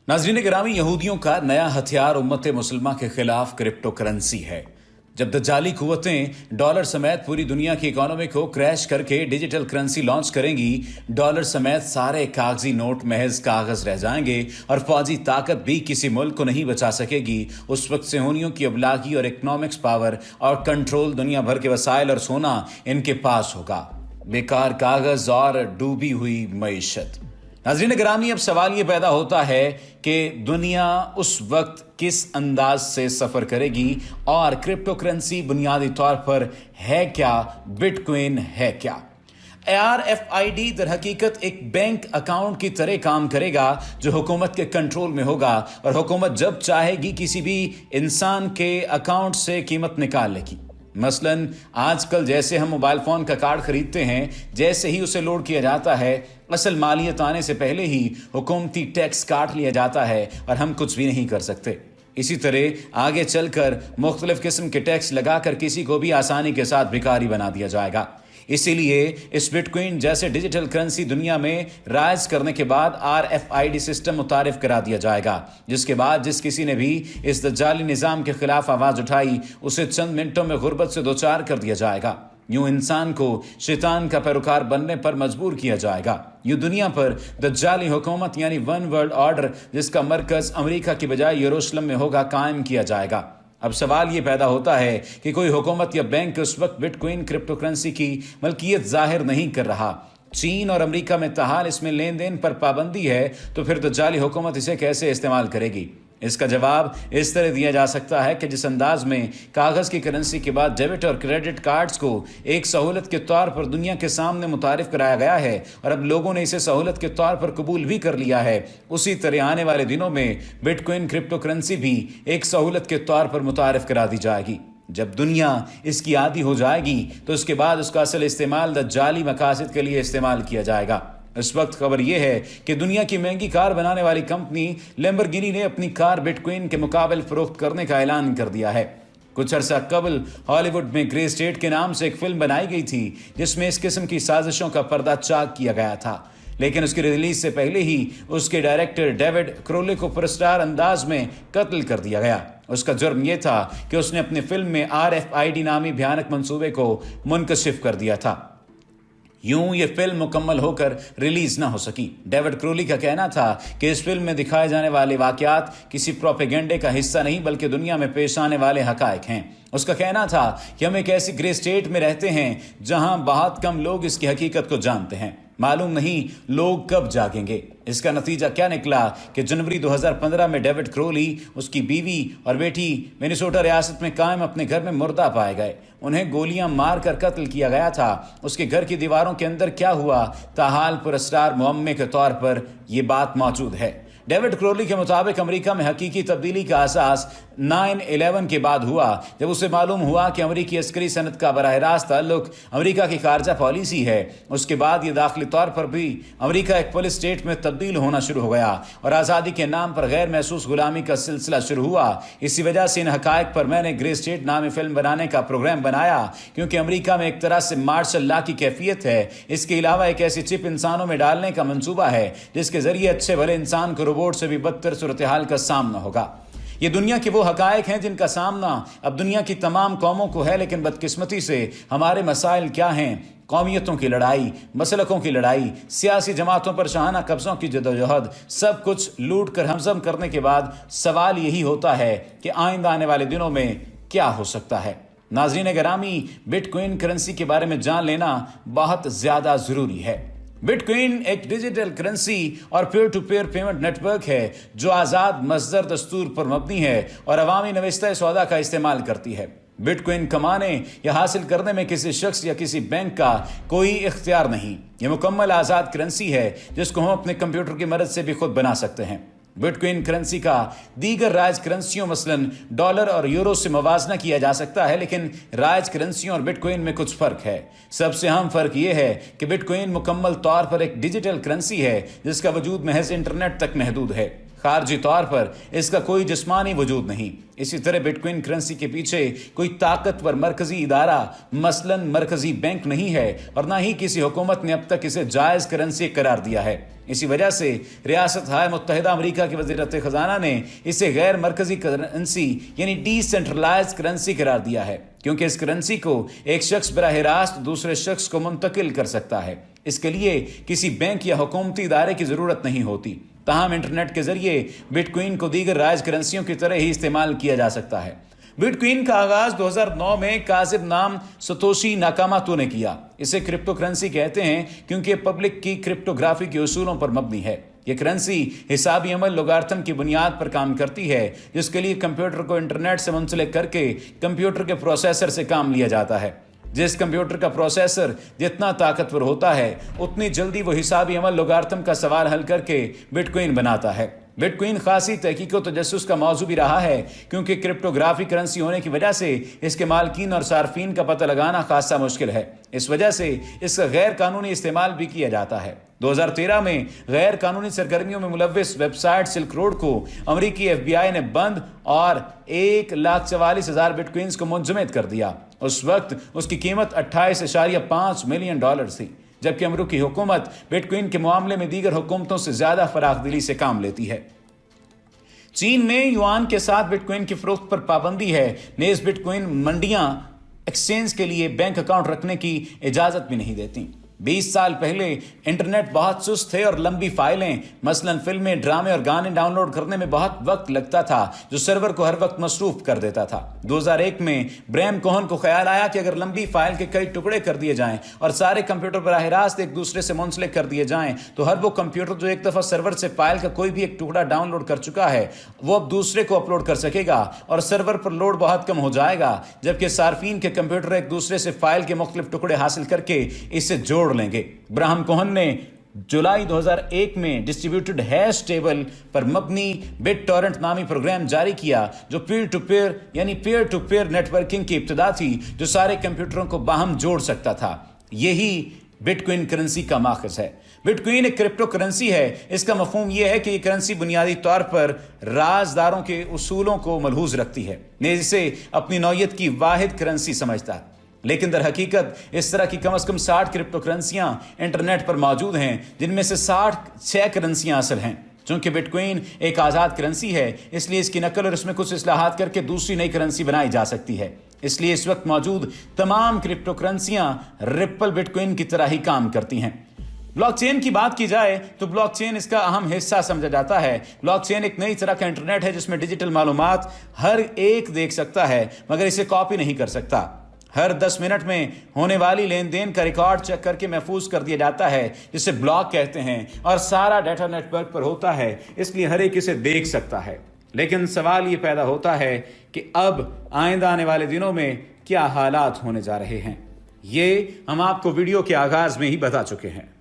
नाज़रीन गिरामी, यहूदियों का नया हथियार उम्मत मुसलमा के खिलाफ क्रिप्टो करेंसी है। जब दज्जाली कुव्वतें डॉलर समेत पूरी दुनिया की इकोनॉमी को क्रैश करके डिजिटल करेंसी लॉन्च करेंगी, डॉलर समेत सारे कागजी नोट महज कागज रह जाएंगे और फौजी ताकत भी किसी मुल्क को नहीं बचा सकेगी। उस वक्त सेहूनियों की अबलागी और इकनॉमिक्स पावर और कंट्रोल, दुनिया भर के वसाइल और सोना इनके पास होगा। बेकार कागज और डूबी हुई मईशत। नाज़रीन गिरामी, अब सवाल ये पैदा होता है कि दुनिया उस वक्त किस अंदाज से सफ़र करेगी और क्रिप्टो करेंसी बुनियादी तौर पर है क्या, बिटकॉइन है क्या। ARFID दर हकीकत एक बैंक अकाउंट की तरह काम करेगा जो हुकूमत के कंट्रोल में होगा और हुकूमत जब चाहेगी किसी भी इंसान के अकाउंट से कीमत निकाल लेगी। मसलन आजकल जैसे हम मोबाइल फ़ोन का कार्ड खरीदते हैं, जैसे ही उसे लोड किया जाता है, असल मालियत आने से पहले ही हुकूमती टैक्स काट लिया जाता है और हम कुछ भी नहीं कर सकते। इसी तरह आगे चलकर मुख्तलिफ किस्म के टैक्स लगाकर किसी को भी आसानी के साथ भिखारी बना दिया जाएगा। इसीलिए इस बिटकॉइन जैसे डिजिटल करेंसी दुनिया में राइज करने के बाद RFID सिस्टम मुतारिफ करा दिया जाएगा, जिसके बाद जिस किसी ने भी इस दज्जाली निज़ाम के खिलाफ आवाज़ उठाई उसे चंद मिनटों में गुर्बत से दोचार कर दिया जाएगा। यूं इंसान को शैतान का पैरोकार बनने पर मजबूर किया जाएगा। यूं दुनिया पर दज्जाली हुकूमत यानी वन वर्ल्ड ऑर्डर, जिसका मरकज़ अमेरिका की बजाय यरूशलेम में होगा, कायम किया जाएगा। अब सवाल ये पैदा होता है कि कोई हुकूमत या बैंक उस वक्त बिटकॉइन क्रिप्टो करेंसी की मलकियत जाहिर नहीं कर रहा। चीन और अमेरिका में ताहाल इसमें लेन देन पर पाबंदी है, तो फिर दज्जाली हुकूमत इसे कैसे इस्तेमाल करेगी? इसका जवाब इस तरह दिया जा सकता है कि जिस अंदाज में कागज़ की करेंसी के बाद डेबिट और क्रेडिट कार्ड्स को एक सहूलत के तौर पर दुनिया के सामने मुतारिफ कराया गया है और अब लोगों ने इसे सहूलत के तौर पर कबूल भी कर लिया है, उसी तरह आने वाले दिनों में बिटकॉइन क्रिप्टो करेंसी भी एक सहूलत के तौर पर मुतारिफ करा दी जाएगी। जब दुनिया इसकी आदी हो जाएगी तो उसके बाद उसका असल इस्तेमाल दज्जाली मकासद के लिए इस्तेमाल किया जाएगा। इस वक्त खबर यह है कि दुनिया की महंगी कार बनाने वाली कंपनी लैम्बोर्गिनी ने अपनी कार बिटकॉइन के मुकाबले फरोख्त करने का ऐलान कर दिया है। कुछ अरसा कबल हॉलीवुड में ग्रे स्टेट के नाम से एक फिल्म बनाई गई थी जिसमें इस किस्म की साजिशों का पर्दा चाक किया गया था, लेकिन उसकी रिलीज से पहले ही उसके डायरेक्टर डेविड क्रोले को पुरस्कार अंदाज में कत्ल कर दिया गया। उसका जुर्म यह था कि उसने अपनी फिल्म में RFID नामी भयानक मंसूबे को मुनकशिफ कर दिया था। यूं ये फिल्म मुकम्मल होकर रिलीज ना हो सकी। डेविड क्रोली का कहना था कि इस फिल्म में दिखाए जाने वाले वाकयात किसी प्रोपेगेंडे का हिस्सा नहीं बल्कि दुनिया में पेश आने वाले हकायक हैं। उसका कहना था कि हम एक ऐसी ग्रे स्टेट में रहते हैं जहां बहुत कम लोग इसकी हकीकत को जानते हैं। मालूम नहीं लोग कब जागेंगे। इसका नतीजा क्या निकला कि जनवरी 2015 में डेविड क्रोली, उसकी बीवी और बेटी मिनेसोटा रियासत में कायम अपने घर में मुर्दा पाए गए। उन्हें गोलियां मार कर कत्ल किया गया था। उसके घर की दीवारों के अंदर क्या हुआ, ताहाल पुरस्कार मुअम्मे के तौर पर यह बात मौजूद है। डेविड क्रोली के मुताबिक अमेरिका में हकीकी तब्दीली का आसास 9/11 के बाद हुआ, जब उसे मालूम हुआ कि अमेरिकी अस्करी सनत का बराह रास्त ताल्लुक अमेरिका की खारजा पॉलिसी है। उसके बाद ये दाखिली तौर पर भी अमेरिका एक पुलिस स्टेट में तब्दील होना शुरू हो गया और आज़ादी के नाम पर गैर महसूस गुलामी का सिलसिला शुरू हुआ। इसी वजह से इन हकायक पर मैंने ग्रे स्टेट नामी फिल्म बनाने का प्रोग्राम बनाया, क्योंकि अमेरिका में एक तरह से मार्शल लॉ की कैफियत है। इसके अलावा एक ऐसी चिप इंसानों में डालने का मंसूबा है जिसके जरिए अच्छे भले इंसान को रोबोट से भी बदतर सूरत हाल का सामना होगा। ये दुनिया के वो हकायक हैं जिनका सामना अब दुनिया की तमाम कौमों को है, लेकिन बदकिस्मती से हमारे मसाइल क्या हैं? कौमियतों की लड़ाई, मसलकों की लड़ाई, सियासी जमातों पर शाहाना कब्जों की जदोजहद, सब कुछ लूट कर हमजम करने के बाद सवाल यही होता है कि आइंदा आने वाले दिनों में क्या हो सकता है। नाज़रीन गिरामी, बिटकॉइन करेंसी के बारे में जान लेना बहुत ज़्यादा ज़रूरी है। बिटकॉइन एक डिजिटल करेंसी और peer to peer payment network है जो आज़ाद मसदर दस्तूर पर मबनी है और अवामी नविस्ता सौदा का इस्तेमाल करती है। बिटकॉइन कमाने या हासिल करने में किसी शख्स या किसी बैंक का कोई इख्तियार नहीं। यह मुकम्मल आज़ाद करेंसी है जिसको हम अपने कंप्यूटर की मदद से भी खुद बना सकते हैं। बिटकॉइन करेंसी का दीगर राइज करेंसियों मसलन डॉलर और यूरो से मुवाजना किया जा सकता है, लेकिन राइज करेंसियों और बिटकॉइन में कुछ फ़र्क है। सबसे अहम फ़र्क यह है कि बिटकॉइन मुकम्मल तौर पर एक डिजिटल करेंसी है जिसका वजूद महज इंटरनेट तक महदूद है। खारजी तौर पर इसका कोई जिस्मानी वजूद नहीं। इसी तरह बिटकॉइन करेंसी के पीछे कोई ताकतवर मरकजी इदारा मसलन मरकजी बैंक नहीं है और ना ही किसी हुकूमत ने अब तक इसे जायज करेंसी करार दिया है। इसी वजह से रियासत हाय मुत्तहिदा अमरीका के वज़ीर ख़जाना ने इसे गैर मरकजी करेंसी यानी डिसेंट्रलाइज्ड करेंसी करार दिया है, क्योंकि इस करेंसी को एक शख्स बराह रास्त दूसरे शख्स को मुंतकिल कर सकता है। इसके लिए किसी बैंक या हुकूमती इदारे की ज़रूरत नहीं होती। ताहम इंटरनेट के जरिए बिटकॉइन को दीगर राइज करेंसियों की तरह ही इस्तेमाल किया जा सकता है। बिटकॉइन का आगाज 2009 में काजिब नाम सतोशी नाकामोतो ने किया। इसे क्रिप्टो करेंसी कहते हैं क्योंकि पब्लिक की क्रिप्टोग्राफी के उसूलों पर मबनी है। यह करेंसी हिसाबी अमल लोगारिथम की बुनियाद पर काम करती है, जिसके लिए कंप्यूटर को इंटरनेट से मुंसलिक करके कंप्यूटर के प्रोसेसर से काम लिया जाता है। जिस कंप्यूटर का प्रोसेसर जितना ताकतवर होता है उतनी जल्दी वो हिसाबी अमल लोगारिथम का सवाल हल करके बिटकॉइन बनाता है। बिटकॉइन खासी तहकीक व तजस्सुस का मौजू भी रहा है, क्योंकि क्रिप्टोग्राफी करेंसी होने की वजह से इसके मालकीन और सार्फिन का पता लगाना खासा मुश्किल है। इस वजह से इसका गैर कानूनी इस्तेमाल भी किया जाता है। 2013 में गैर कानूनी सरगर्मियों में मुलव्विस वेबसाइट सिल्क रोड को अमरीकी FBI ने बंद और 1,44,000 बिटकॉइंस को मुंजमद कर दिया। उस वक्त उसकी कीमत $28.5 मिलियन थी, जबकि अमरीकी हुकूमत बिटकॉइन के मामले में दीगर हुकूमतों से ज्यादा फराखदिली से काम लेती है। चीन में युआन के साथ बिटकॉइन की फरोख्त पर पाबंदी है। नेज बिटकॉइन मंडियां एक्सचेंज के लिए बैंक अकाउंट रखने की इजाजत भी नहीं देती। 20 साल पहले इंटरनेट बहुत सुस्त थे और लंबी फाइलें मसलन फिल्में, ड्रामे और गाने डाउनलोड करने में बहुत वक्त लगता था, जो सर्वर को हर वक्त मसरूफ कर देता था। 2001 में ब्रैम कोहन को ख्याल आया कि अगर लंबी फाइल के कई टुकड़े कर दिए जाएं और सारे कंप्यूटर बराह रास्त एक दूसरे से मुंसलिक कर दिए जाएं, तो हर वो कंप्यूटर जो एक दफा सर्वर से फाइल का कोई भी एक टुकड़ा डाउनलोड कर चुका है वो अब दूसरे को अपलोड कर सकेगा और सर्वर पर लोड बहुत कम हो जाएगा, जबकि सार्फिन के कंप्यूटर एक दूसरे से फाइल के मुख्तलिफ टुकड़े हासिल करके इसे जोड़ लेंगे। ब्राहम कोहन ने जुलाई 2001 में डिस्ट्रीब्यूटेड हैश टेबल पर मबनी बिटटॉरेंट नामी प्रोग्राम जारी किया, जो पीयर टू पीयर नेटवर्किंग की इब्तिदा थी, जो सारे कंप्यूटरों को बाहम जोड़ सकता था। यही बिटकॉइन करेंसी का माखज़ है। बिटकॉइन एक क्रिप्टो करेंसी है। इसका मफहूम यह है कि यह करेंसी बुनियादी तौर पर राजदारों के उसूलों को मलहूज रखती है, ने इसे अपनी नौयत की वाहिद करेंसी समझता है। लेकिन दर हकीकत इस तरह की कम से कम 60 क्रिप्टो करेंसियां इंटरनेट पर मौजूद हैं, जिनमें से 6 करेंसियां असल हैं। चूंकि बिटकॉइन एक आज़ाद करेंसी है, इसलिए इसकी नकल और इसमें कुछ इस्लाहात करके दूसरी नई करेंसी बनाई जा सकती है। इसलिए इस वक्त मौजूद तमाम क्रिप्टो करेंसियां रिप्पल बिटकॉइन की तरह ही काम करती हैं। ब्लॉकचेन की बात की जाए तो ब्लॉकचेन इसका अहम हिस्सा समझा जाता है। ब्लॉकचेन एक नई तरह का इंटरनेट है जिसमें डिजिटल मालूमात हर एक देख सकता है, मगर इसे कॉपी नहीं कर सकता। हर 10 मिनट में होने वाली लेन देन का रिकॉर्ड चेक करके महफूज कर दिया जाता है, जिसे ब्लॉक कहते हैं, और सारा डाटा नेटवर्क पर होता है, इसलिए हर एक इसे देख सकता है। लेकिन सवाल ये पैदा होता है कि अब आइंदा आने वाले दिनों में क्या हालात होने जा रहे हैं। ये हम आपको वीडियो के आगाज में ही बता चुके हैं।